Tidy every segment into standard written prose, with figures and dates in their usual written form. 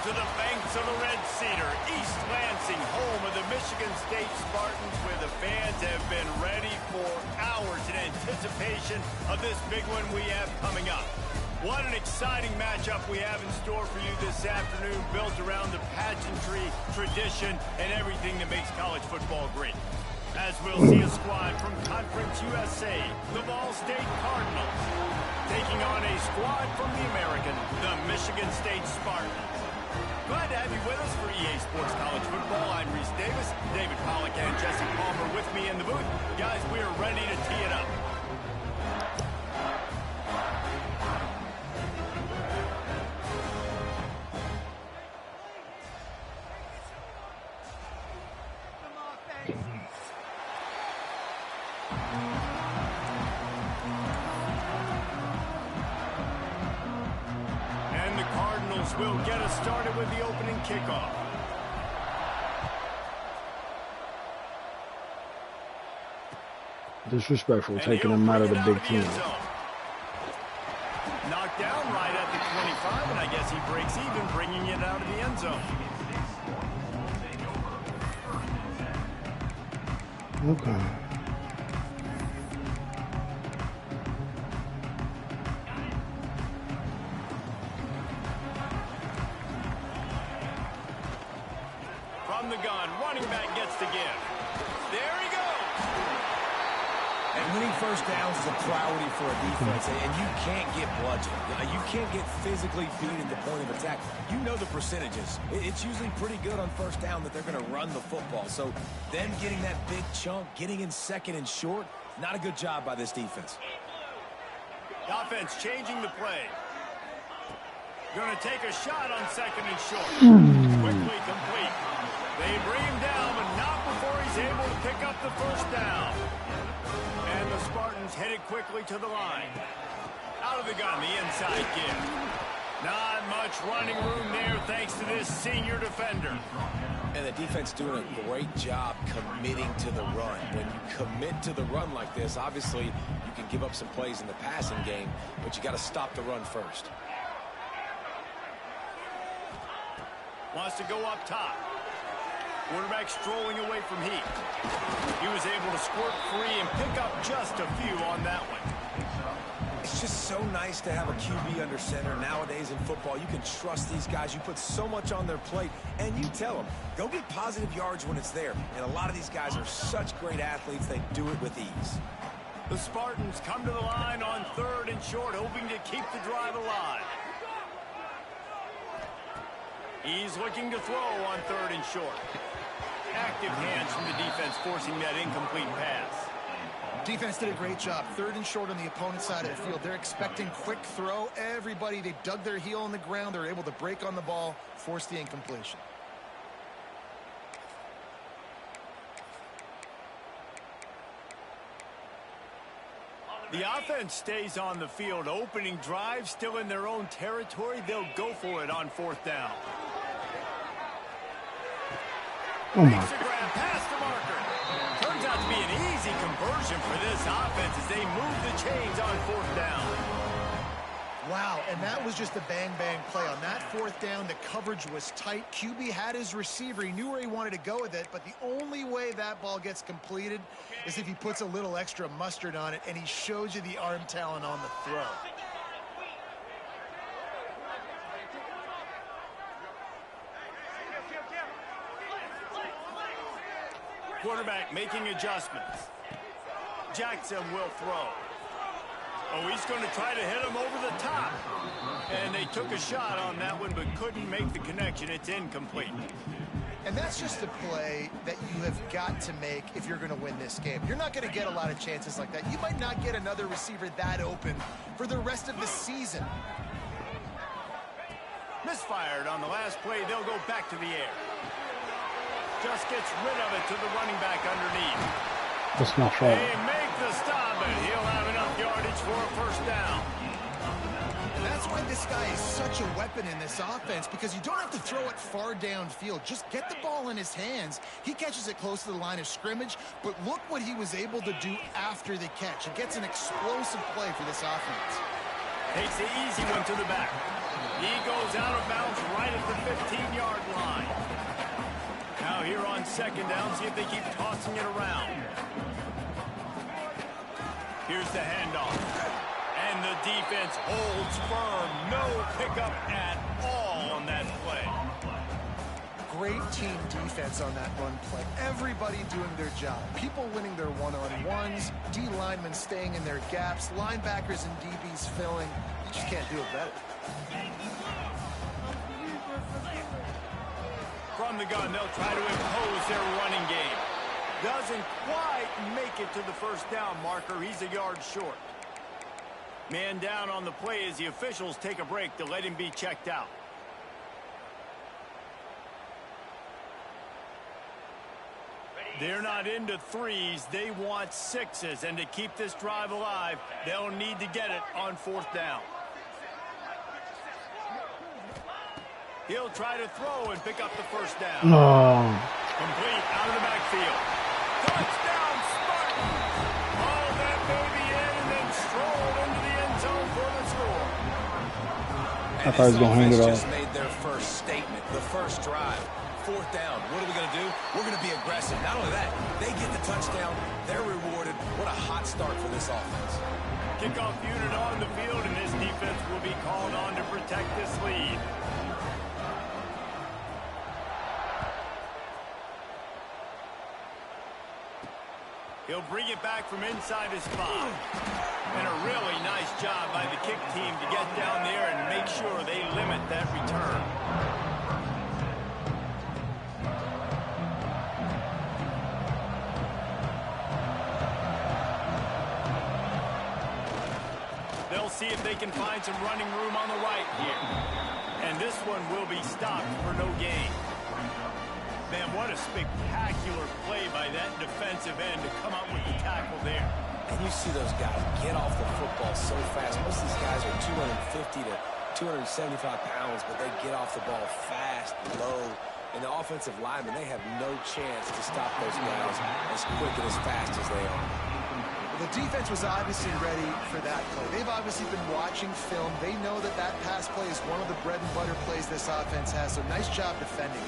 to the banks of the Red Cedar, East Lansing, home of the Michigan State Spartans, where the fans have been ready for hours in anticipation of this big one we have coming up. What an exciting matchup we have in store for you this afternoon, built around the pageantry, tradition, and everything that makes college football great. As we'll see a squad from Conference USA, the Ball State Cardinals, taking on a squad from the American, the Michigan State Spartans. Glad to have you with us for EA Sports College Football. I'm Reese Davis, David Pollack, and Jesse Palmer with me in the booth. Guys, we are ready to tee it up. Will get us started with the opening kickoff. Disrespectful, taking them out of the Big Ten. Knocked down right at the 25, and I guess he breaks even, bringing it out of the end zone. Okay. The gun, running back gets the give. There he goes. And winning first downs is a priority for a defense, and you can't get bludgeoned. You can't get physically beat at the point of attack. You know the percentages. It's usually pretty good on first down that they're going to run the football. So them getting that big chunk, getting in second and short, not a good job by this defense. The offense changing the play. Going to take a shot on second and short. Quickly complete. They bring him down, but not before he's able to pick up the first down. And the Spartans headed quickly to the line. Out of the gun, the inside give. Not much running room there thanks to this senior defender. And the defense doing a great job committing to the run. When you commit to the run like this, obviously you can give up some plays in the passing game, but you got to stop the run first. Wants to go up top. Quarterback strolling away from heat. He was able to squirt free and pick up just a few on that one. It's just so nice to have a QB under center. Nowadays in football, you can trust these guys. You put so much on their plate, and you tell them, go get positive yards when it's there. And a lot of these guys are such great athletes, they do it with ease. The Spartans come to the line on third and short, hoping to keep the drive alive. He's looking to throw on third and short. Active hands from the defense forcing that incomplete pass. Defense did a great job. Third and short on the opponent's side of the field. They're expecting quick throw. Everybody, they dug their heel on the ground. They're able to break on the ball, force the incompletion. The offense stays on the field. Opening drive, still in their own territory. They'll go for it on fourth down. Oh my. Makes a grab past the marker. Turns out to be an easy conversion for this offense as they move the chains on fourth down. Wow, and that was just a bang-bang play. On that fourth down, the coverage was tight. QB had his receiver. He knew where he wanted to go with it, but the only way that ball gets completed is if he puts a little extra mustard on it, and he shows you the arm talent on the throw. Quarterback making adjustments. Jackson will throw. Oh, he's going to try to hit him over the top. And they took a shot on that one, but couldn't make the connection. It's incomplete. And that's just a play that you have got to make if you're going to win this game. You're not going to get a lot of chances like that. You might not get another receiver that open for the rest of the season. Misfired on the last play. They'll go back to the air. Just gets rid of it to the running back underneath. That's not fair. They make the stop, and he'll have enough yardage for a first down. And that's why this guy is such a weapon in this offense, because you don't have to throw it far downfield. Just get the ball in his hands. He catches it close to the line of scrimmage, but look what he was able to do after the catch. He gets an explosive play for this offense. Takes the easy one to the back. He goes goes out of bounds right at the 15-yard line. Now here on second down, see if they keep tossing it around. Here's the handoff. And the defense holds firm. No pickup at all on that play. Great team defense on that run play. Everybody doing their job. People winning their one-on-ones, D linemen staying in their gaps, linebackers and DBs filling. You just can't do it better. From the gun, they'll try to impose their running game. Doesn't quite make it to the first down marker. He's a yard short. Man down on the play as the officials take a break to let him be checked out. They're not into threes. They want sixes. And to keep this drive alive, they'll need to get it on fourth down. He'll try to throw and pick up the first down. No. Complete out of the backfield. Touchdown, Spartan! Haul that baby in and then stroll into the end zone for the score. I thought he was going to hand it off. Just made their first statement, the first drive. Fourth down. What are we going to do? We're going to be aggressive. Not only that, they get the touchdown. They're rewarded. What a hot start for this offense. Kickoff unit on the field, and this defense will be called on to protect this lead. He'll bring it back from inside his spot. And a really nice job by the kick team to get down there and make sure they limit that return. They'll see if they can find some running room on the right here. And this one will be stopped for no gain. Man, what a spectacular play by that defensive end to come up with the tackle there. And you see those guys get off the football so fast. Most of these guys are 250 to 275 pounds, but they get off the ball fast, low. And the offensive linemen, they have no chance to stop those guys as quick and as fast as they are. Well, the defense was obviously ready for that play. They've obviously been watching film. They know that that pass play is one of the bread and butter plays this offense has, so nice job defending.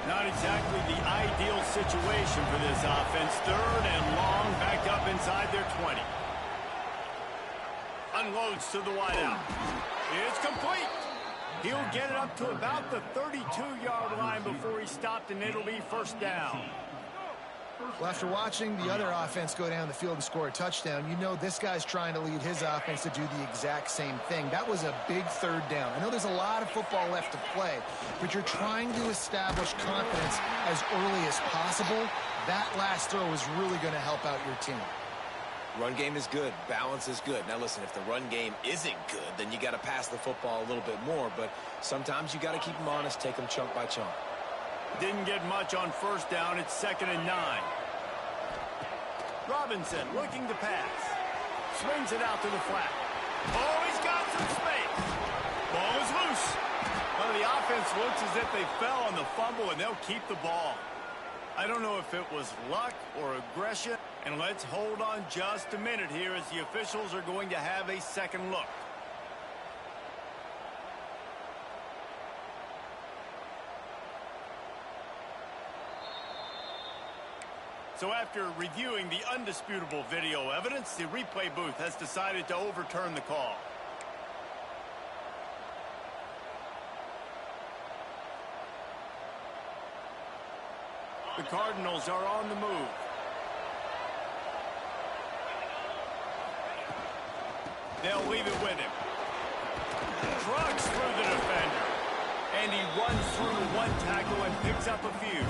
Not exactly the ideal situation for this offense. Third and long, back up inside their 20. Unloads to the wideout. It's complete. He'll get it up to about the 32-yard line before he's stopped, and it'll be first down. Well, after watching the other offense go down the field and score a touchdown, you know this guy's trying to lead his offense to do the exact same thing. That was a big third down. I know there's a lot of football left to play, but you're trying to establish confidence as early as possible. That last throw is really going to help out your team. Run game is good. Balance is good. Now, listen, if the run game isn't good, then you got to pass the football a little bit more, but sometimes you got to keep them honest, take them chunk by chunk. Didn't get much on first down. It's 2nd and 9. Robinson looking to pass. Swings it out to the flat. Oh, he's got some space. Ball is loose. Well, the offense looks as if they fell on the fumble, and they'll keep the ball. I don't know if it was luck or aggression. And let's hold on just a minute here as the officials are going to have a second look. So after reviewing the undisputable video evidence, the replay booth has decided to overturn the call. The Cardinals are on the move. They'll leave it with him. Trucks through the defender. And he runs through one tackle and picks up a few.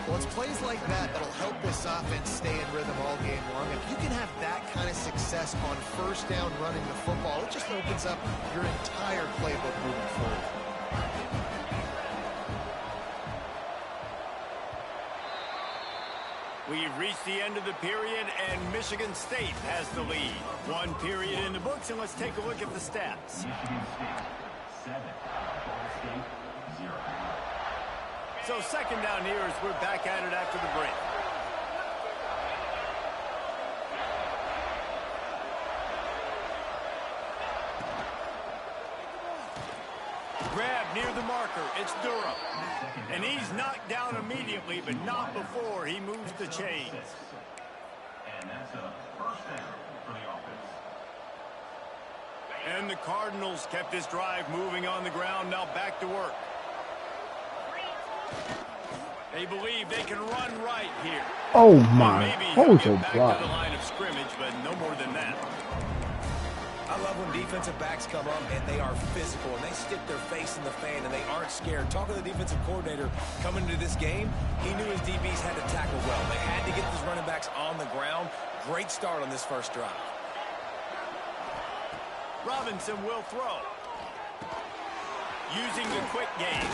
Well, it's plays like that that'll help this offense stay in rhythm all game long. If you can have that kind of success on first down running the football, it just opens up your entire playbook moving forward. We've reached the end of the period, and Michigan State has the lead. One period in the books, and let's take a look at the stats. So second down here as we're back at it after the break. grab near the marker. It's Durham. And he's knocked down immediately, but not before he moves the chains. And that's a first down for the offense. And the Cardinals kept this drive moving on the ground. Now back to work. They believe they can run right here. Oh my! Hold your back block. to the line of scrimmage, but no more than that. I love when defensive backs come up and they are physical and they stick their face in the fan and they aren't scared. Talking to the defensive coordinator coming into this game, he knew his DBs had to tackle well. They had to get these running backs on the ground. Great start on this first drive. Robinson will throw. Using the quick game.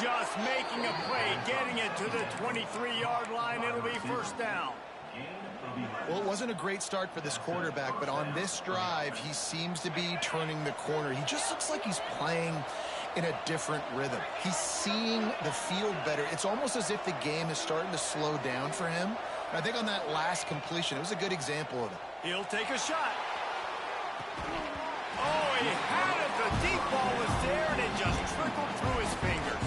Just making a play, getting it to the 23-yard line. It'll be first down. Well, it wasn't a great start for this quarterback, but on this drive, he seems to be turning the corner. He just looks like he's playing in a different rhythm. He's seeing the field better. It's almost as if the game is starting to slow down for him. I think on that last completion, it was a good example of it. He'll take a shot. Oh, he had it. The deep ball was there, and it just trickled through his fingers.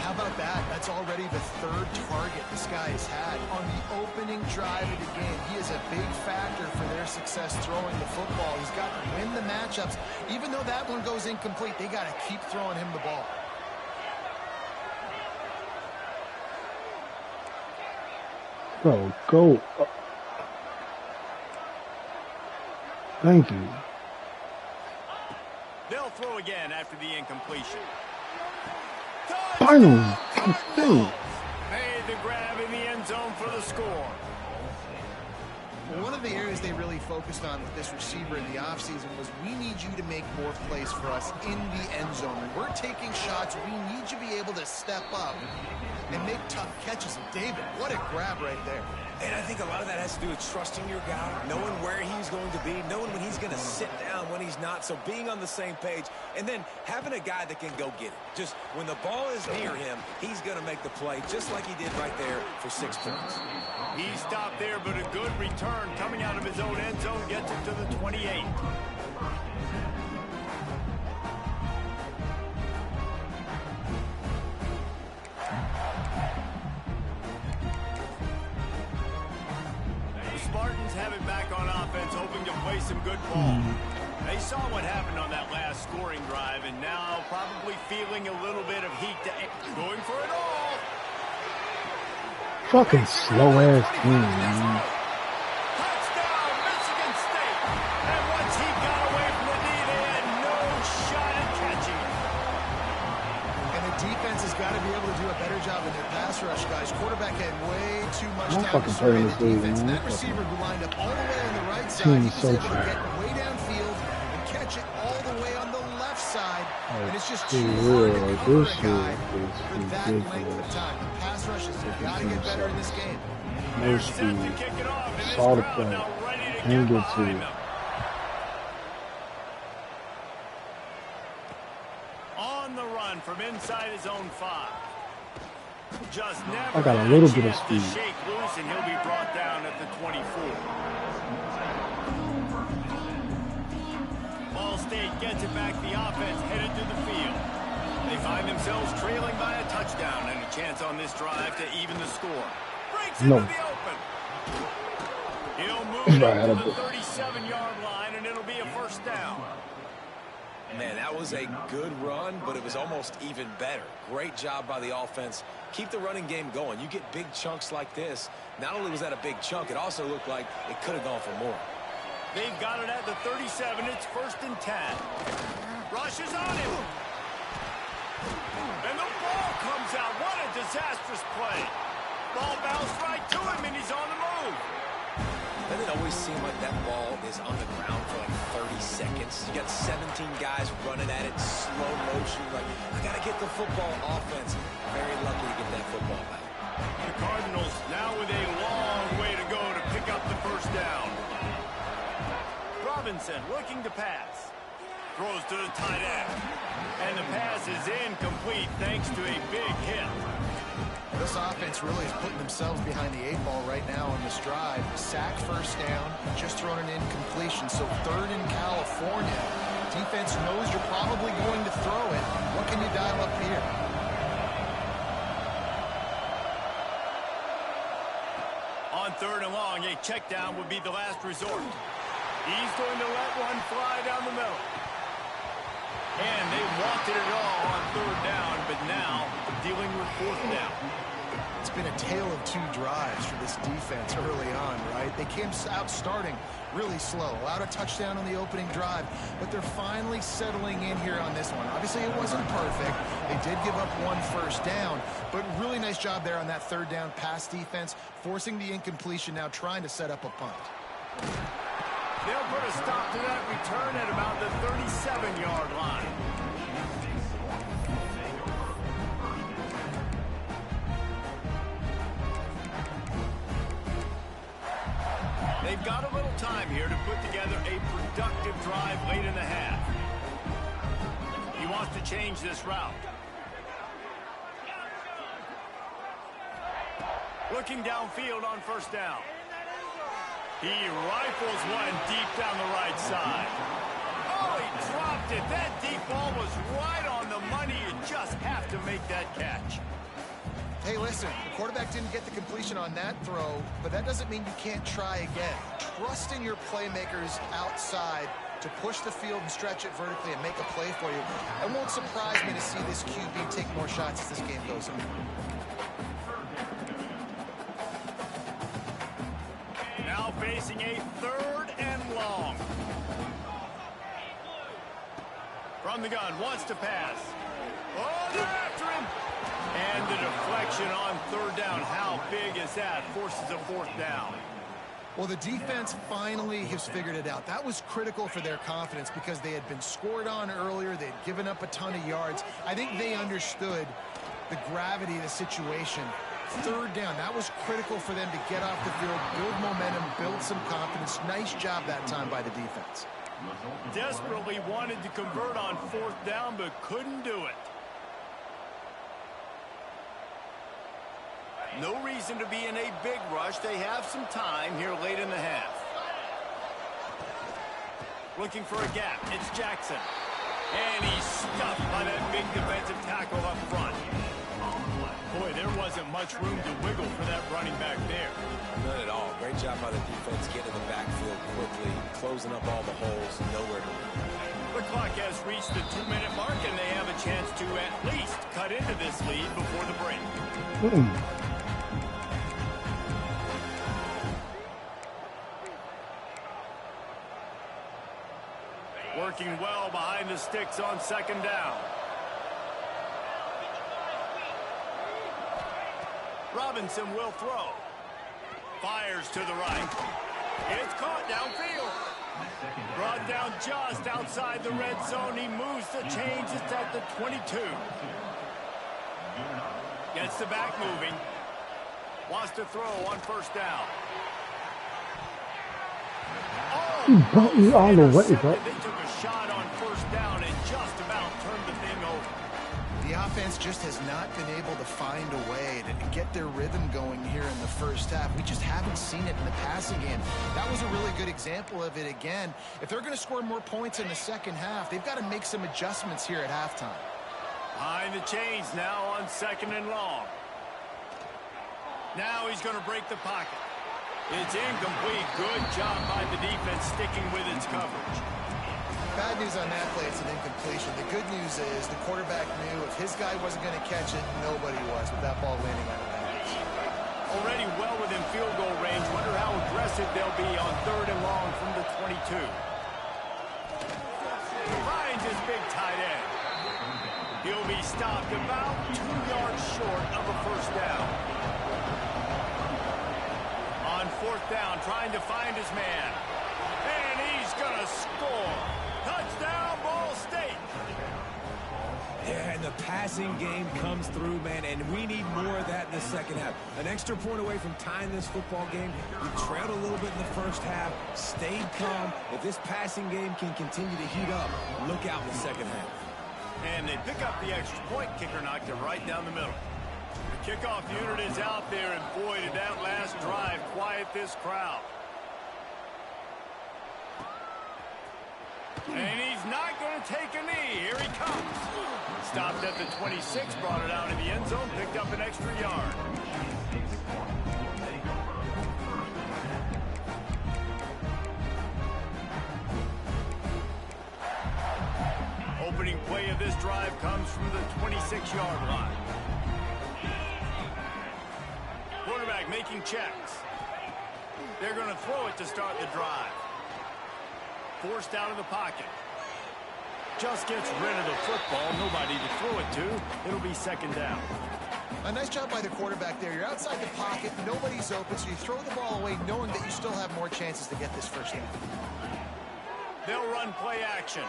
How about that? That's already the third target this guy has had on the opening drive of the game. He is a big factor for their success throwing the football. He's got to win the matchups. Even though that one goes incomplete, they got to keep throwing him the ball. Bro, go. Thank you. They'll throw again after the incompletion. Finally. Made the grab in the end zone for the score. One of the areas they really focused on with this receiver in the offseason was we need you to make more plays for us in the end zone. When we're taking shots, we need you to be able to step up and make tough catches. And David, what a grab right there. And I think a lot of that has to do with trusting your guy, knowing where he's going to be, knowing when he's going to sit down, when he's not. So being on the same page, and then having a guy that can go get it. Just when the ball is near him, he's going to make the play, just like he did right there for 6 points. He stopped there, but a good return coming out of his own end zone gets him to the 28. Spartans have it back on offense, hoping to play some good ball. They saw what happened on that last scoring drive, and now probably feeling a little bit of heat going for it all. Fucking slow ass team, man. Touchdown, Michigan State. And once he got away from the knee, they had no shot at catching it. And the defense has got to be able to do a better job in their pass rush, guys. Quarterback had way too much I'm time fucking to survey playing the this dude, defense. And man. that receiver who lined up all the way on the right side, Team he is was so able to trash. get way downfield and catch it all the way on the left side. And it's just too real, hard to like, cover this a guy is for that length ridiculous. of time. The pass rushes have got to get better in this game. No Set speed. to kick it off, and this Saw the crowd play. now ready to Can't get get to behind it. them. On the run from inside his own 5. Just never I got a had little bit of chance speed. to shake loose, and he'll be brought down at the 24. Ball State gets it back. The offense headed to the field. They find themselves trailing by a touchdown and a chance on this drive to even the score. Breaks into No. the open. He'll move Right, it I to had the a- 37-yard line, and it'll be a first down. Man, that was a good run, but it was almost even better. Great job by the offense. Keep the running game going. You get big chunks like this. Not only was that a big chunk, it also looked like it could have gone for more. They've got it at the 37. It's 1st and 10. Rushes on him. And the ball comes out. What a disastrous play. Ball bounced right to him, and he's on the move. Doesn't it always seem like that ball is on the ground for like 30 seconds? You got 17 guys running at it, slow motion. Like, I got to get the football offense. Very lucky to get that football back. The Cardinals now with a long way to go to pick up the first down. Robinson looking to pass. Throws to the tight end. And the pass is incomplete thanks to a big hit. This offense really is putting themselves behind the 8 ball right now on this drive. Sack first down, just thrown an incompletion. So 3rd in California. Defense knows you're probably going to throw it. What can you dial up here? On 3rd and long, a check down would be the last resort. He's going to let one fly down the middle. And they wanted it all on 3rd down, but now dealing with 4th down. It's been a tale of 2 drives for this defense early on, right? They came out starting really slow, allowed a touchdown on the opening drive, but they're finally settling in here on this one. Obviously, it wasn't perfect. They did give up 1 first down, but really nice job there on that 3rd down pass defense, forcing the incompletion, now trying to set up a punt. They'll put a stop to that return at about the 37-yard line. They've got a little time here to put together a productive drive late in the half. He wants to change this route. Looking downfield on 1st down. He rifles one deep down the right side. Oh, he dropped it. That deep ball was right on the money. You just have to make that catch. Hey, listen, the quarterback didn't get the completion on that throw, but that doesn't mean you can't try again. Trust in your playmakers outside to push the field and stretch it vertically and make a play for you. It won't surprise me to see this QB take more shots as this game goes on. Now facing a 3rd and long. From the gun, wants to pass. Oh, they're after him. And the deflection on 3rd down. How big is that? Forces a 4th down. Well, the defense finally has figured it out. That was critical for their confidence because they had been scored on earlier. They had given up a ton of yards. I think they understood the gravity of the situation. 3rd down, that was critical for them to get off the field, build momentum, build some confidence. Nice job that time by the defense. Desperately wanted to convert on 4th down, but couldn't do it. No reason to be in a big rush. They have some time here late in the half. Looking for a gap. It's Jackson. And he's stuffed by that big defensive tackle up front. Boy, there wasn't much room to wiggle for that running back there. None at all. Great job by the defense getting in the backfield quickly, closing up all the holes, nowhere to run. The clock has reached the 2-minute mark, and they have a chance to at least cut into this lead before the break. Working well behind the sticks on 2nd down. Robinson will throw. Fires to the right. It's caught downfield. Brought down just outside the red zone. He moves the chains. It's at the 22. Gets the back moving. Wants to throw on 1st down. He brought me all the way, bro. They took a shot on 1st down and just about turned the thing over. The offense just has not been able to find a way to get their rhythm going here in the 1st half. We just haven't seen it in the passing game. That was a really good example of it again. If they're going to score more points in the 2nd half, they've got to make some adjustments here at halftime. Behind the chains now on 2nd and long. Now he's going to break the pocket. It's incomplete. Good job by the defense sticking with its coverage. Bad news on that play, it's an incompletion. The good news is the quarterback knew if his guy wasn't going to catch it, nobody was with that ball landing on the hands. Already well within field goal range. Wonder how aggressive they'll be on 3rd and long from the 22. Finds his big tight end. He'll be stopped about 2 yards short of a 1st down. On 4th down, trying to find his man. And he's going to score. Touchdown, Ball State. Yeah, and the passing game comes through, man, and we need more of that in the 2nd half. An extra point away from tying this football game. We trailed a little bit in the 1st half, stayed calm. If this passing game can continue to heat up, look out in the 2nd half. And they pick up the extra point. Kicker knocked it right down the middle. The kickoff unit is out there, and boy, did that last drive quiet this crowd. And he's not going to take a knee. Here he comes. Stopped at the 26, brought it out in the end zone, picked up an extra yard. Opening play of this drive comes from the 26-yard line. Quarterback making checks. They're going to throw it to start the drive. Forced out of the pocket. Just gets rid of the football. Nobody to throw it to. It'll be second down. A nice job by the quarterback there. You're outside the pocket. Nobody's open, so you throw the ball away knowing that you still have more chances to get this first down. They'll run play action.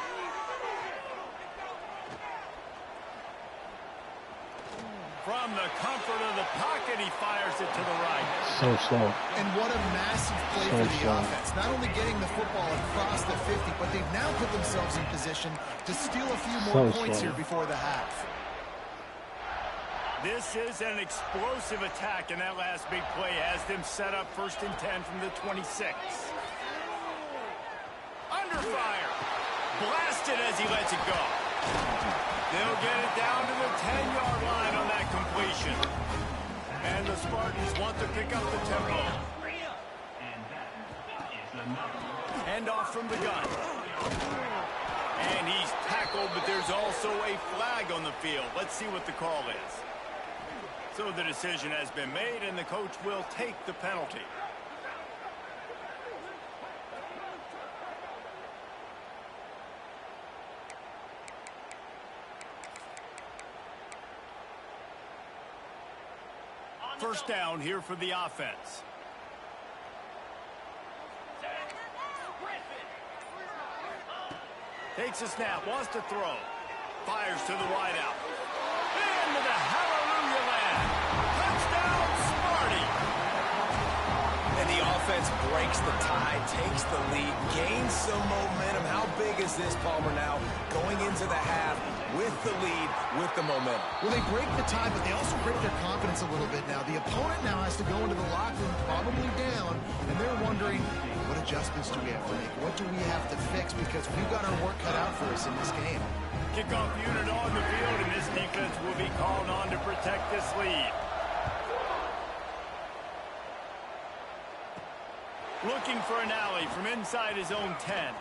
From the comfort of the pocket, he fires it to the right. So slow. And what a massive play for the offense. Not only getting the football across the 50, but they've now put themselves in position to steal a few more points here before the half. This is an explosive attack, and that last big play has them set up 1st and 10 from the 26. Under fire. Blasted as he lets it go. They'll get it down to the 10-yard line on that completion. And the Spartans want to pick up the tempo. Hand off from the gun. And he's tackled, but there's also a flag on the field. Let's see what the call is. So the decision has been made, and the coach will take the penalty. First down here for the offense. Takes a snap, wants to throw. Fires to the wideout. Into the hallelujah land. Touchdown, Sparty. And the offense breaks the tie, takes the lead, gains some momentum. How big is this, Palmer, now? Going into the half with the lead, with the momentum. Well, they break the tie, but they also break their confidence a little bit now. The opponent now has to go into the locker room, probably down, and they're wondering, what adjustments do we have to make? What do we have to fix? Because we've got our work cut out for us in this game. Kickoff unit on the field, and this defense will be called on to protect this lead. Looking for an alley from inside his own 10.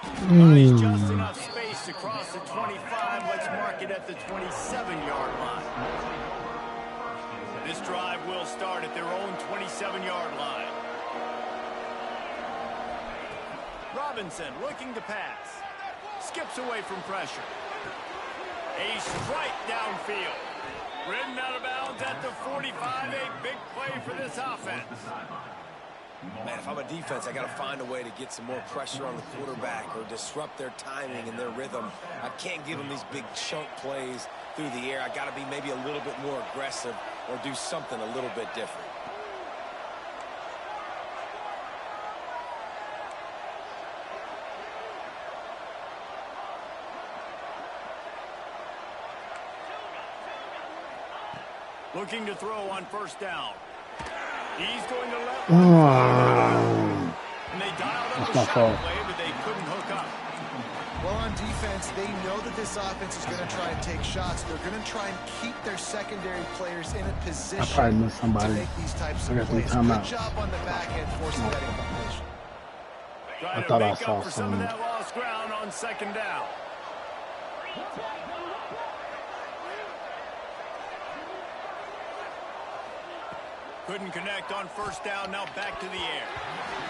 Buys just enough space to cross the 25. Let's mark it at the 27-yard line. This drive will start at their own 27-yard line. Robinson looking to pass. Skips away from pressure. A strike downfield. Ridden out of bounds at the 45. A big play for this offense. Man, if I'm a defense, I got to find a way to get some more pressure on the quarterback or disrupt their timing and their rhythm. I can't give them these big chunk plays through the air. I got to be maybe a little bit more aggressive or do something a little bit different. Looking to throw on first down. He's going to let one fire. And they dialed up a shot play, but they couldn't hook up. Well, on defense, they know that this offense is going to try and take shots. They're going to try and keep their secondary players in a position to make these types of plays. Good job on the back end forcing that incompletion. I thought I saw some of that lost ground on second down. Couldn't connect on first down, now back to the air.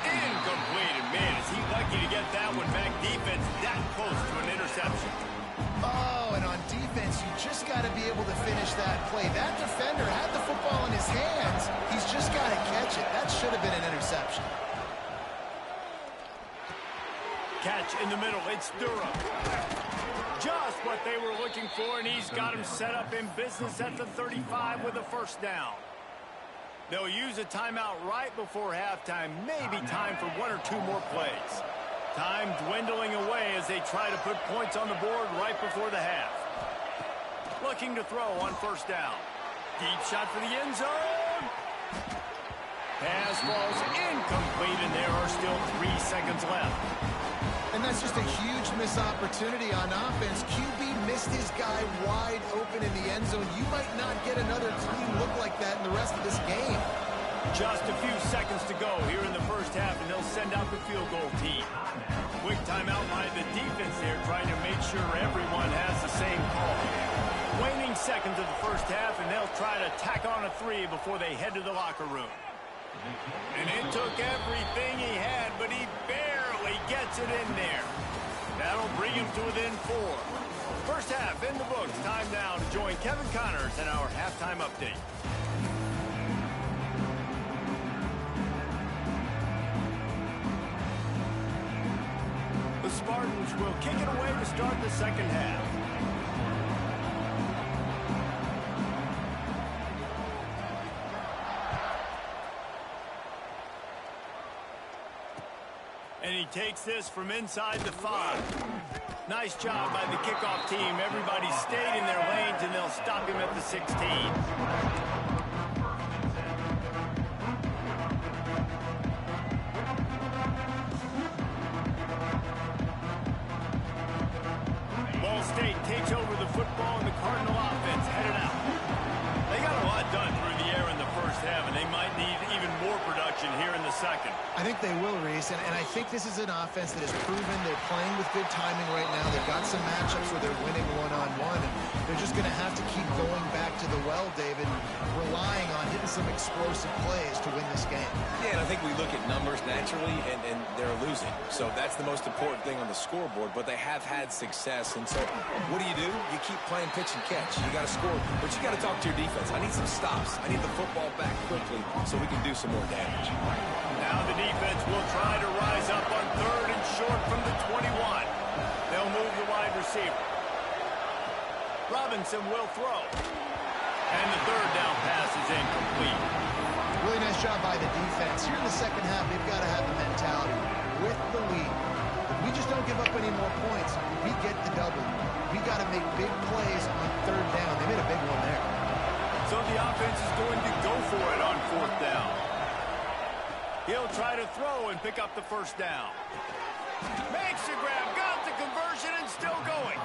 Incomplete, and man, is he lucky to get that one back. Defense that close to an interception. Oh, and on defense, you just got to be able to finish that play. That defender had the football in his hands. He's just got to catch it. That should have been an interception. Catch in the middle, it's Durham. Just what they were looking for, and he's got him set up in business at the 35 with a first down. They'll use a timeout right before halftime. Maybe time for one or two more plays. Time dwindling away as they try to put points on the board right before the half. Looking to throw on first down. Deep shot for the end zone. Pass falls incomplete, and there are still 3 seconds left. And that's just a huge missed opportunity on offense. QB missed his guy wide open in the end zone. You might not get another clean look like that in the rest of this game. Just a few seconds to go here in the first half, and they'll send out the field goal team. Quick timeout by the defense there, trying to make sure everyone has the same call. Waning seconds of the first half, and they'll try to tack on a 3 before they head to the locker room. And it took everything he had, but he barely gets it in there. That'll bring him to within 4. First half in the books. Time now to join Kevin Connors in our halftime update. The Spartans will kick it away to start the second half. And he takes this from inside the 5. Nice job by the kickoff team. Everybody stayed in their lanes, and they'll stop him at the 16. Ball State takes over the football, and the Cardinal offense headed out. They got a lot done through the air in the first half, and they might need even more production here in the second. I think they will, Reese, and I think this is an offense that has proven they're playing with good timing right now. They've got some matchups where they're winning one-on-one, and they're just going to have to keep going back to the well, David, relying on hitting some explosive plays to win this game. Yeah, and I think we look at numbers naturally, and they're losing. So that's the most important thing on the scoreboard, but they have had success. And so what do? You keep playing pitch and catch. You got to score, but you got to talk to your defense. I need some stops. I need the football back quickly so we can do some more damage. Now the defense will try to rise up on 3rd and short from the 21. They'll move the wide receiver. Robinson will throw. And the 3rd down pass is incomplete. Really nice job by the defense. Here in the second half, they've got to have the mentality with the lead. If we just don't give up any more points, we get the double. We got to make big plays on 3rd down. They made a big one there. So the offense is going to go for it on 4th down. He'll try to throw and pick up the 1st down. Makes the grab, got the conversion, and still going.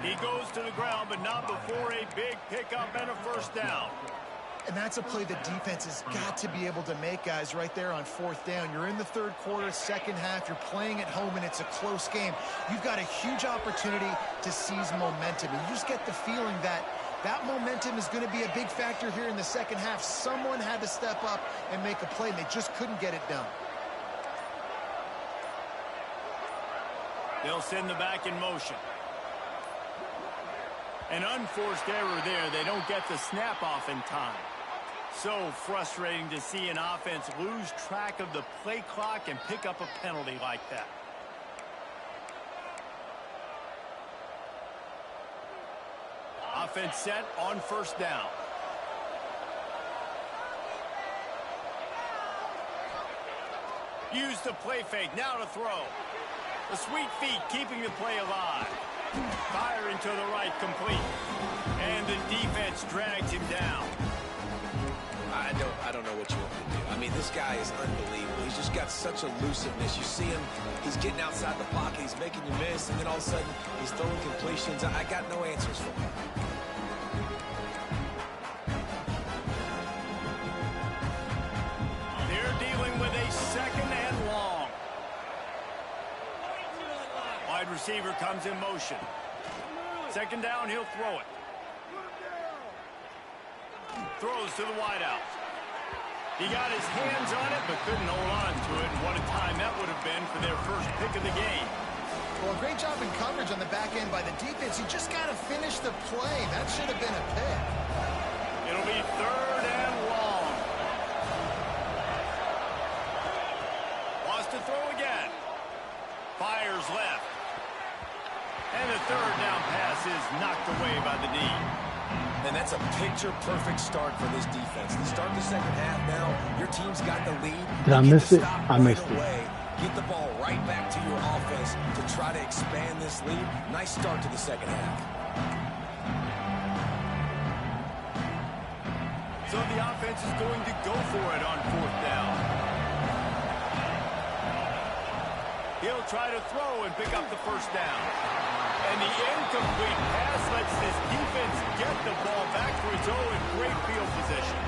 He goes to the ground, but not before a big pickup and a 1st down. And that's a play the defense has got to be able to make, guys, right there on 4th down. You're in the 3rd quarter, second half. You're playing at home, and it's a close game. You've got a huge opportunity to seize momentum. And you just get the feeling that that momentum is going to be a big factor here in the second half. Someone had to step up and make a play, and they just couldn't get it done. They'll send the back in motion. An unforced error there. They don't get the snap off in time. So frustrating to see an offense lose track of the play clock and pick up a penalty like that. Offense set on 1st down. Use the play fake. Now to throw. The sweet feet keeping the play alive. Fire into the right, complete. And the defense drags him down. I don't know what you want me to do. I mean, this guy is unbelievable. He's just got such elusiveness. You see him, he's getting outside the pocket, he's making you miss, and then all of a sudden, he's throwing completions. I got no answers for him. They're dealing with a 2nd and long. Wide receiver comes in motion. 2nd down, he'll throw it. Throws to the wideout. He got his hands on it, but couldn't hold on to it. And what a time that would have been for their first pick of the game. Well, great job in coverage on the back end by the defense. You just got to finish the play. That should have been a pick. It'll be 3rd and long. Wants to throw again. Fires left. And the 3rd down pass is knocked away by the knee. And that's a picture-perfect start for this defense. To start the second half now, your team's got the lead. Did I miss it? I missed it. Get the ball right back to your offense to try to expand this lead. Nice start to the second half. So the offense is going to go for it on 4th down. He'll try to throw and pick up the first down. And the incomplete pass lets this defense get the ball back to its own in great field position.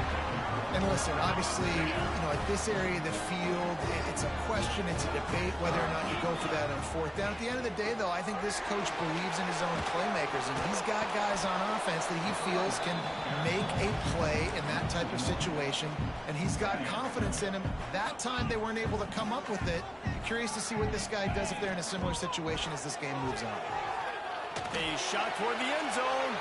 And listen, obviously, at this area of the field, it's a question, it's a debate whether or not you go for that on fourth down. At the end of the day, though, I think this coach believes in his own playmakers, and he's got guys on offense that he feels can make a play in that type of situation, and he's got confidence in him. That time they weren't able to come up with it. Curious to see what this guy does if they're in a similar situation as this game moves on. A shot toward the end zone.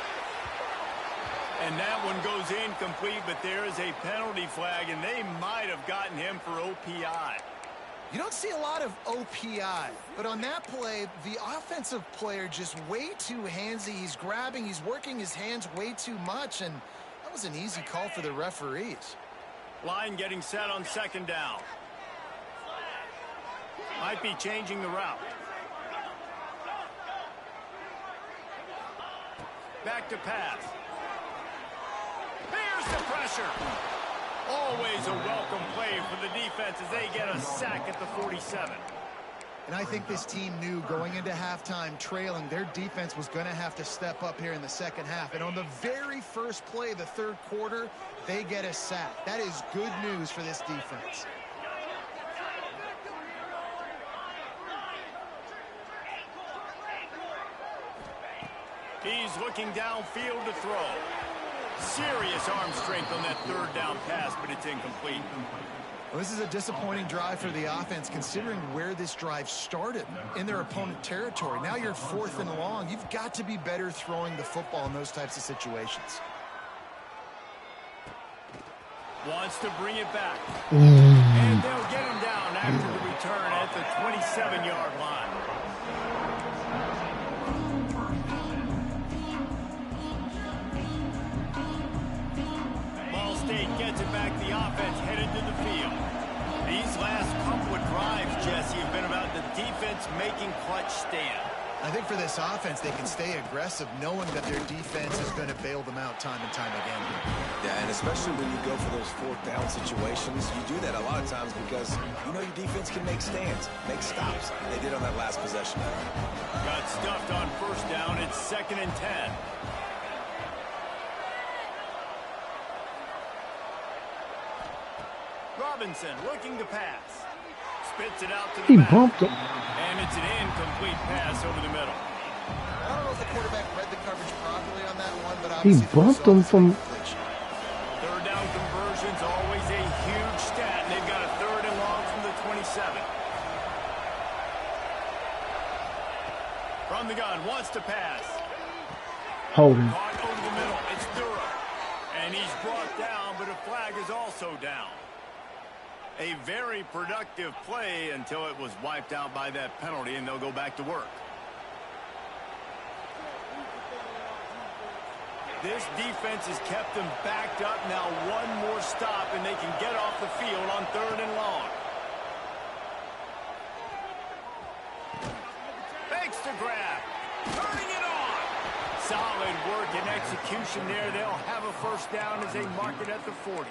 And that one goes incomplete, but there is a penalty flag, and they might have gotten him for OPI. You don't see a lot of OPI, but on that play, the offensive player just way too handsy. He's grabbing, he's working his hands way too much, and that was an easy call for the referees. Line getting set on second down. Might be changing the route. Back to pass. There's the pressure. Always a welcome play for the defense as they get a sack at the 47. And I think this team knew going into halftime trailing, their defense was going to have to step up here in the second half. And on the very first play of the third quarter, they get a sack. That is good news for this defense. He's looking downfield to throw. Serious arm strength on that third down pass, but it's incomplete. Well, this is a disappointing drive for the offense, considering where this drive started in their opponent territory. Now you're fourth and long. You've got to be better throwing the football in those types of situations. Wants to bring it back. And they'll get him down after the return at the 27-yard line. State gets it back. The offense headed to the field. These last couple of drives, Jesse, have been about the defense making clutch stand. I think for this offense, they can stay aggressive knowing that their defense is going to bail them out time and time again. Yeah, and especially when you go for those fourth down situations, you do that a lot of times because you know your defense can make stands, make stops. They did on that last possession. Got stuffed on first down. It's 2nd and 10. Robinson looking to pass. Spits it out to the back. Bumped him. And it's an incomplete pass over the middle. I don't know if the quarterback read the coverage properly on that one, but He obviously bumped him from... Third down conversion's always a huge stat, and they've got a 3rd and long from the 27. From the gun, wants to pass. Holding. Caught over the middle. It's Durham. And he's brought down, but a flag is also down. A very productive play until it was wiped out by that penalty, and they'll go back to work. This defense has kept them backed up. Now one more stop, and they can get off the field on 3rd and long. Fakes to grab. Turning it on. Solid work and execution there. They'll have a first down as they mark it at the 40.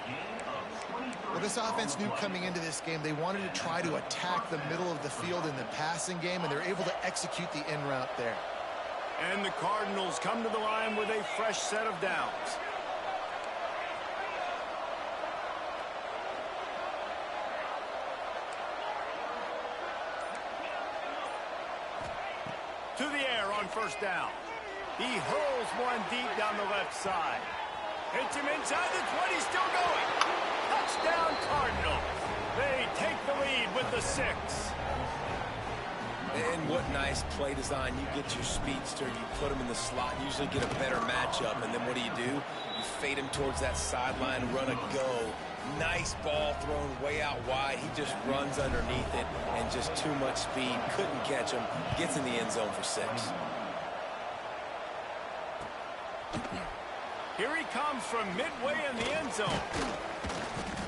Well, this offense knew coming into this game they wanted to try to attack the middle of the field in the passing game, and they're able to execute the in route there. And the Cardinals come to the line with a fresh set of downs. To the air on first down. He hurls one deep down the left side. Hits him inside the 20, still going. Touchdown Cardinals. They take the lead with the 6. And what nice play design. You get your speedster, you put him in the slot, usually get a better matchup, and then what do? You fade him towards that sideline, run a go. Nice ball thrown way out wide. He just runs underneath it, and just too much speed. Couldn't catch him. Gets in the end zone for 6. Here he comes from midway in the end zone.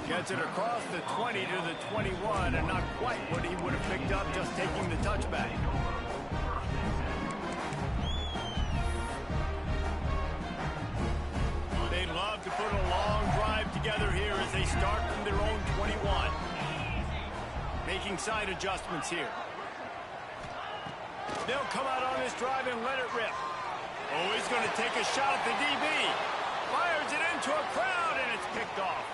Gets it across the 20 to the 21, and not quite what he would have picked up just taking the touchback. They'd love to put a long drive together here as they start from their own 21. Making side adjustments here. They'll come out on this drive and let it rip. Oh, he's going to take a shot at the DB. Fires it into a crowd, and it's picked off.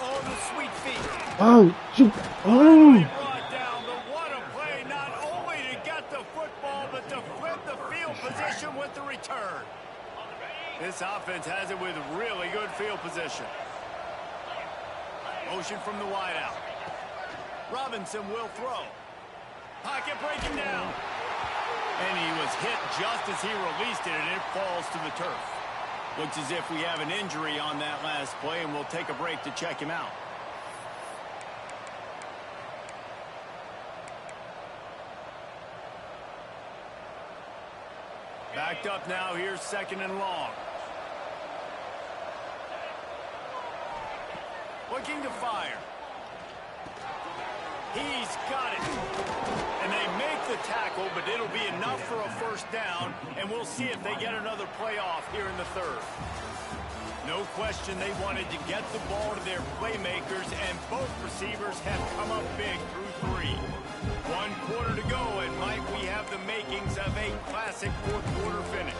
Oh, the sweet feet. Oh, shoot. Finally Oh. brought down, but what a play, not only to get the football, but to flip the field position with the return. This offense has it with really good field position. Motion from the wideout. Robinson will throw. Pocket breaking down. And he was hit just as he released it, and it falls to the turf. Looks as if we have an injury on that last play, and we'll take a break to check him out. Backed up now. Here's 2nd and long. Looking to fire. He's got it. And they make the tackle, but it'll be enough for a first down, and we'll see if they get another play off here in the 3rd. No question they wanted to get the ball to their playmakers, and both receivers have come up big through 3. 1 quarter to go, and might we have the makings of a classic 4th quarter finish.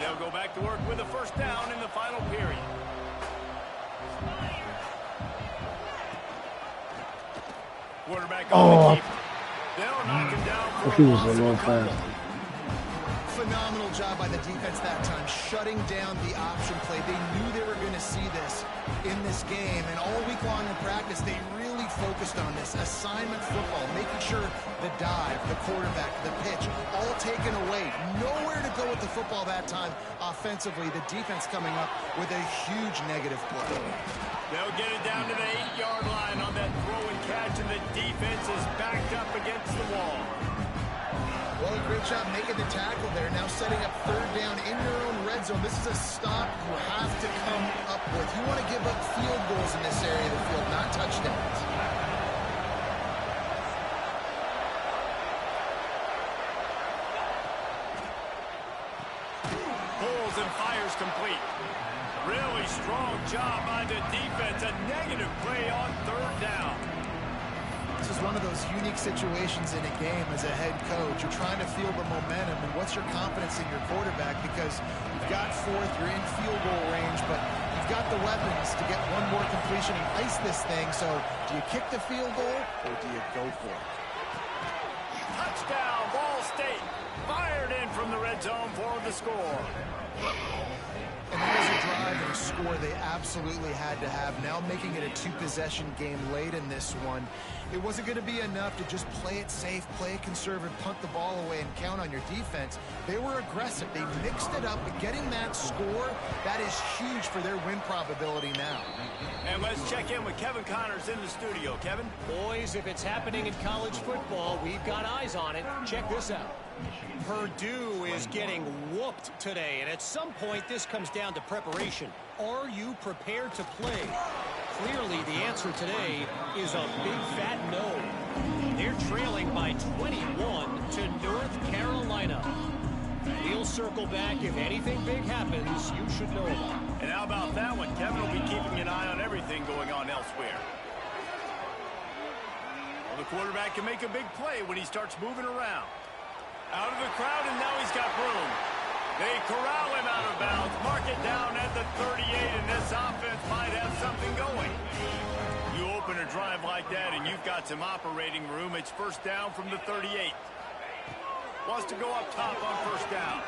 They'll go back to work with a first down in the final period. Quarterback on the keeper. They'll knock him down for He was a little fast. Phenomenal job by the defense that time, shutting down the option play. They knew they were going to see this in this game, and all week long in practice, they really focused on this assignment football, making sure the dive, the quarterback, the pitch, all taken away. Nowhere to go with the football that time offensively. The defense coming up with a huge negative play. They'll get it down to the 8-yard line on that throw and catch, and the defense is backed up against the wall. Well, a great job making the tackle there. Now setting up 3rd down in your own red zone. This is a stop you have to come up with. You want to give up field goals in this area of the field, not touchdowns. Pulls and fires complete. Really strong job by the defense. A negative play on 3rd down. This is one of those unique situations in a game as a head coach. You're trying to feel the momentum, and what's your confidence in your quarterback? Because you've got 4th, you're in field goal range, but you've got the weapons to get one more completion and ice this thing. So do you kick the field goal, or do you go for it? Touchdown, Ball State. Fired in from the red zone for the score. And that was a drive and a score they absolutely had to have. Now making it a 2-possession game late in this one. It wasn't going to be enough to just play it safe, play it conservative, punt the ball away, and count on your defense. They were aggressive. They mixed it up, but getting that score, that is huge for their win probability now. And let's check in with Kevin Connors in the studio. Kevin? Boys, if it's happening in college football, we've got eyes on it. Check this out. Purdue is getting whooped today, and at some point this comes down to preparation. Are you prepared to play? Clearly the answer today is a big fat no. They're trailing by 21 to North Carolina. We'll circle back if anything big happens you should know about. And how about that one? Kevin will be keeping an eye on everything going on elsewhere. Well, the quarterback can make a big play when he starts moving around. Out of the crowd, and now he's got room. They corral him out of bounds, mark it down at the 38, and this offense might have something going. You open a drive like that, and you've got some operating room. It's first down from the 38. Wants to go up top on first down.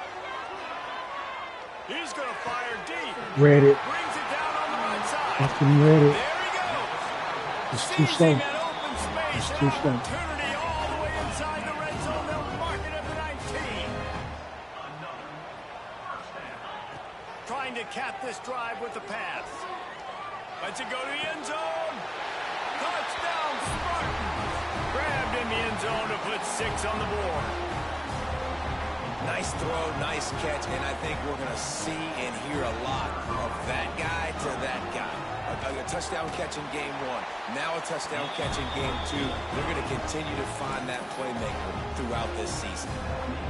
He's going to fire deep. Read it. Brings it down on the right side. Fucking read it. There he goes. It's too slow. Seizing that open space, It's an too slow. opportunity all the way inside the red zone. They'll mark it at the 19. Trying to cap this drive with the pass. Lets it go to the end zone. Touchdown, Spartans. Grabbed in the end zone to put 6 on the board. Nice throw, nice catch, and I think we're going to see and hear a lot of that guy to that guy. A touchdown catch in game 1, now a touchdown catch in game 2. They're going to continue to find that playmaker throughout this season.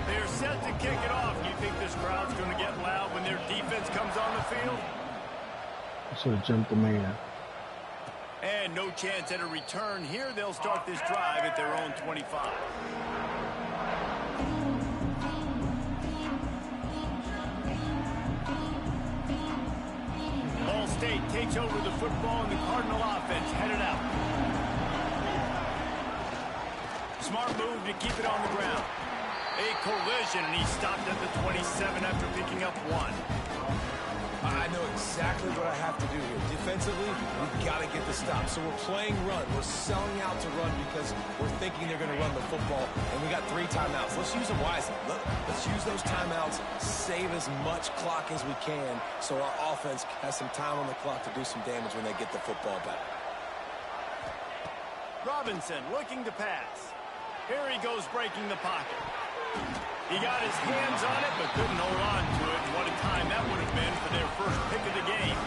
They're set to kick it off. You think this crowd's going to get loud when their defense comes on the field? I should have jumped the man. And no chance at a return here. They'll start this drive at their own 25. Ball State takes over the football, and the Cardinal offense headed out. Smart move to keep it on the ground. A collision, and he stopped at the 27 after picking up 1. I know exactly what I have to do here. Defensively, we've got to get the stop. So we're playing run. We're selling out to run because we're thinking they're going to run the football, and we got 3 timeouts. Let's use them wisely. Let's use those timeouts, save as much clock as we can so our offense has some time on the clock to do some damage when they get the football back. Robinson looking to pass. Here he goes breaking the pocket. He got his hands on it, but couldn't hold on to it. And what a time that would have been for their first pick of the game.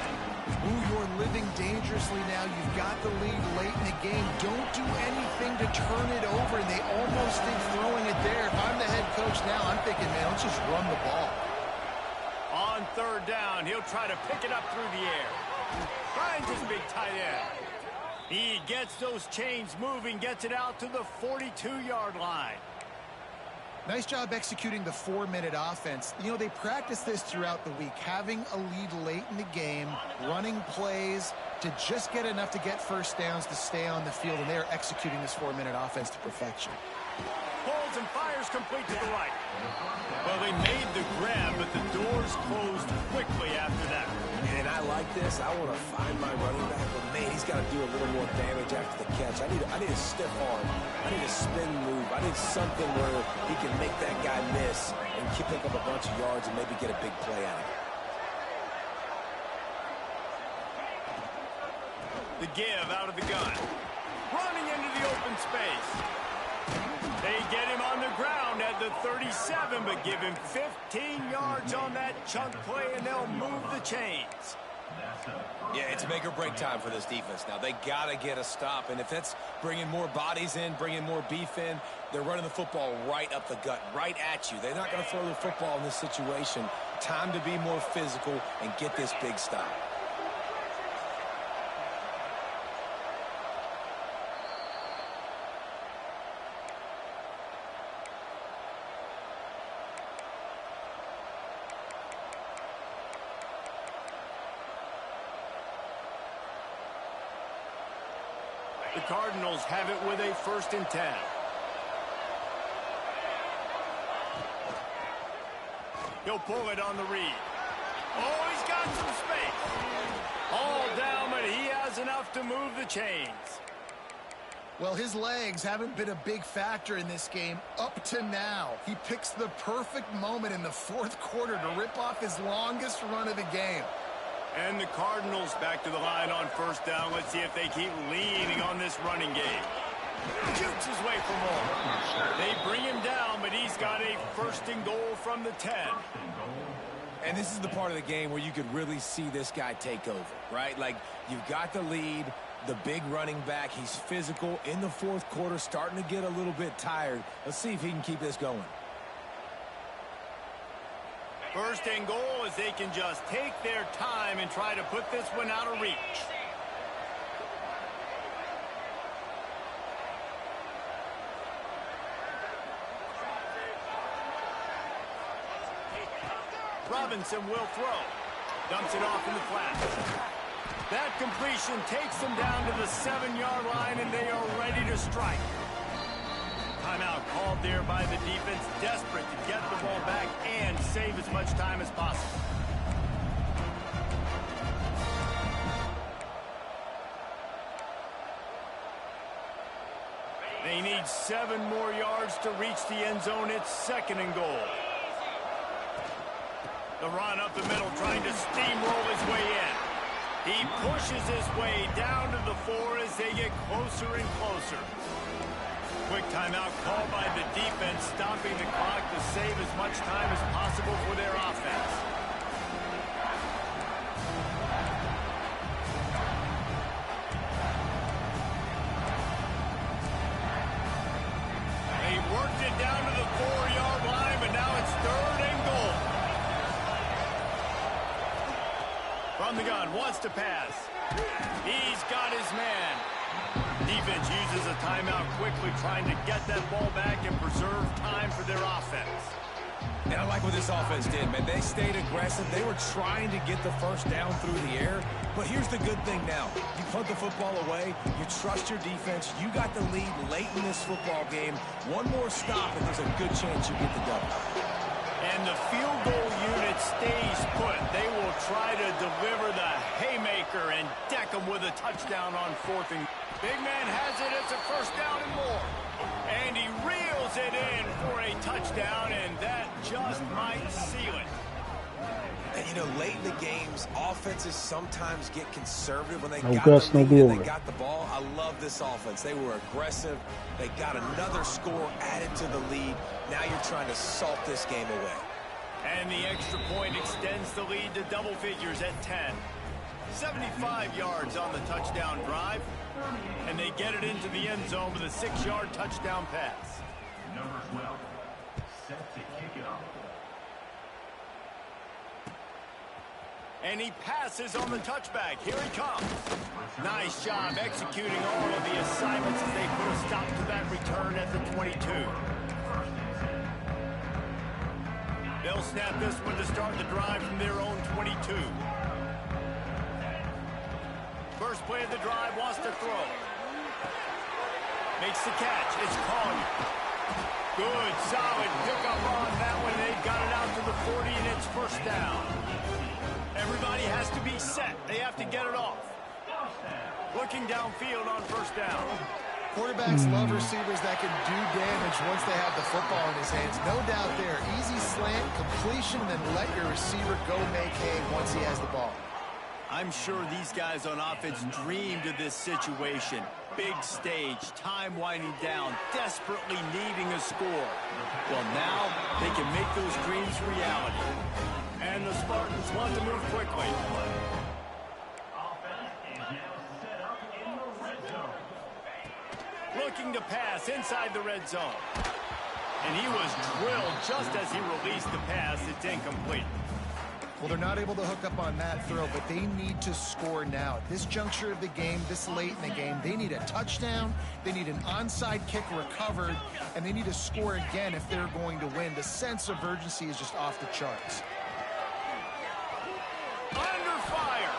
Ooh, you're living dangerously now. You've got the lead late in the game. Don't do anything to turn it over. And they almost think throwing it there. If I'm the head coach now, I'm thinking, man, let's just run the ball. On 3rd down, he'll try to pick it up through the air. Finds his big tight end. He gets those chains moving, gets it out to the 42-yard line. Nice job executing the 4-minute offense. You know, they practice this throughout the week, having a lead late in the game, running plays to just get enough to get first downs to stay on the field, and they are executing this 4-minute offense to perfection. Holds and fires complete to the right. Well, they made the grab, but the doors closed quickly after that. And I like this. I want to find my running back, but man, he's got to do a little more damage after the catch. I need a stiff arm. I need a spin move. I need something where he can make that guy miss and pick up a bunch of yards and maybe get a big play out of it. The give out of the gun. Running into the open space. They get him on the ground at the 37, but give him 15 yards on that chunk play, and they'll move the chains. Yeah, it's make or break time for this defense now. They got to get a stop, and if that's bringing more bodies in, bringing more beef in, they're running the football right up the gut, right at you. They're not going to throw the football in this situation. Time to be more physical and get this big stop. The Cardinals have it with a 1st and 10. He'll pull it on the read. Oh, he's got some space. All down, but he has enough to move the chains. Well, his legs haven't been a big factor in this game up to now. He picks the perfect moment in the 4th quarter to rip off his longest run of the game. And the Cardinals back to the line on 1st down. Let's see if they keep leaning on this running game. Shoots his way for more. They bring him down, but he's got a 1st and goal from the 10. And this is the part of the game where you could really see this guy take over, right? Like, you've got the lead, the big running back. He's physical in the 4th quarter, starting to get a little bit tired. Let's see if he can keep this going. 1st and goal as they can just take their time and try to put this one out of reach. Robinson will throw. Dumps it off in the flat. That completion takes them down to the 7-yard line, and they are ready to strike. Timeout called there by the defense, desperate to get the ball back and save as much time as possible. They need 7 more yards to reach the end zone. It's 2nd and goal. The run up the middle, trying to steamroll his way in. He pushes his way down to the 4 as they get closer and closer. Quick timeout called by the defense, stopping the clock to save as much time as possible for their offense. They worked it down to the 4-yard line, but now it's 3rd and goal. On the gun, wants to pass. He's got his man. Defense uses a timeout quickly, trying to get that ball back and preserve time for their offense. And I like what this offense did, man. They stayed aggressive. They were trying to get the first down through the air. But here's the good thing now. You punt the football away. You trust your defense. You got the lead late in this football game. One more stop, and there's a good chance you get the double. And the field goal unit stays put. They will try to deliver the haymaker and deck them with a touchdown on 4th and... Big man has it. It's a first down and more. And he reels it in for a touchdown, and that just might seal it. And, you know, late in the games, offenses sometimes get conservative when they No got Gus, the no lead and glory. they got the ball. I love this offense. They were aggressive. They got another score added to the lead. Now you're trying to salt this game away. And the extra point extends the lead to double figures at 10. 75 yards on the touchdown drive. And they get it into the end zone with a 6-yard touchdown pass. Number 12, set to kick it off. And he passes on the touchback. Here he comes. Nice job executing all of the assignments as they put a stop to that return at the 22. They'll snap this one to start the drive from their own 22. First play of the drive, wants to throw. Makes the catch. It's Collier. Good, solid pickup on that one. They got it out to the 40, and it's first down. Everybody has to be set. They have to get it off. Looking downfield on first down. Quarterbacks love receivers that can do damage once they have the football in his hands. No doubt there. Easy slant, completion, then let your receiver go make hay once he has the ball. I'm sure these guys on offense dreamed of this situation. Big stage, time winding down, desperately needing a score. Well, now they can make those dreams reality. And the Spartans want to move quickly. Offense is now set up in the red zone. Looking to pass inside the red zone. And he was drilled just as he released the pass. It's incomplete. Well, they're not able to hook up on that throw, but they need to score now. At this juncture of the game, this late in the game, they need a touchdown, they need an onside kick recovered, and they need to score again if they're going to win. The sense of urgency is just off the charts. Under fire.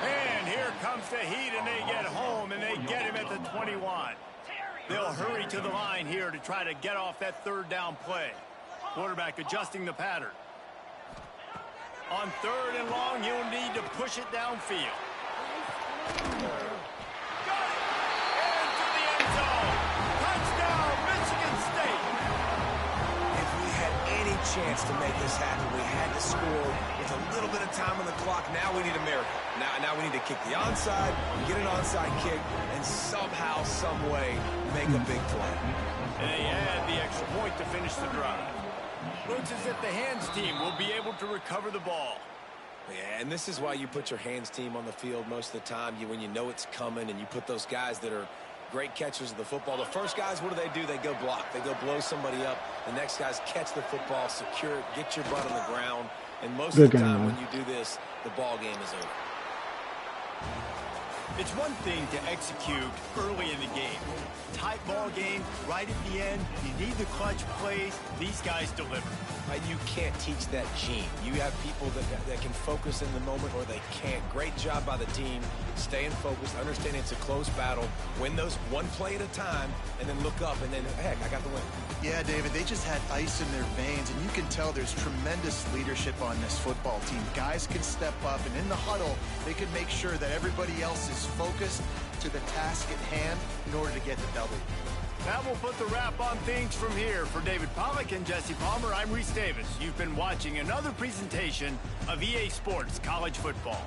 And here comes the heat, and they get home, and they get him at the 21. They'll hurry to the line here to try to get off that third down play. Quarterback adjusting the pattern. On 3rd and long, you'll need to push it downfield. Got it! And to the end zone. Touchdown, Michigan State. If we had any chance to make this happen, we had to score with a little bit of time on the clock. Now we need a miracle. Now we need to kick the onside, get an onside kick, and somehow, some way, make a big play. And they add the extra point to finish the drive. Looks as if the hands team will be able to recover the ball. Yeah, and this is why you put your hands team on the field most of the time. When you know it's coming, and you put those guys that are great catchers of the football. The first guys, what do? They go block. They go blow somebody up. The next guys catch the football, secure it, get your butt on the ground. And most of the time when you do this, the ball game is over. It's one thing to execute early in the game. Tight ball game, right at the end, you need the clutch plays. These guys deliver. You can't teach that gene. You have people that can focus in the moment, or they can't. Great job by the team, staying focused, understanding it's a close battle, win those one play at a time, and then look up, and then, heck, I got the win. Yeah, David, they just had ice in their veins, and you can tell there's tremendous leadership on this football team. Guys can step up, and in the huddle, they can make sure that everybody else is focused to the task at hand in order to get the W. That will put the wrap on things from here. For David Pollack and Jesse Palmer, I'm Reese Davis. You've been watching another presentation of EA Sports College Football.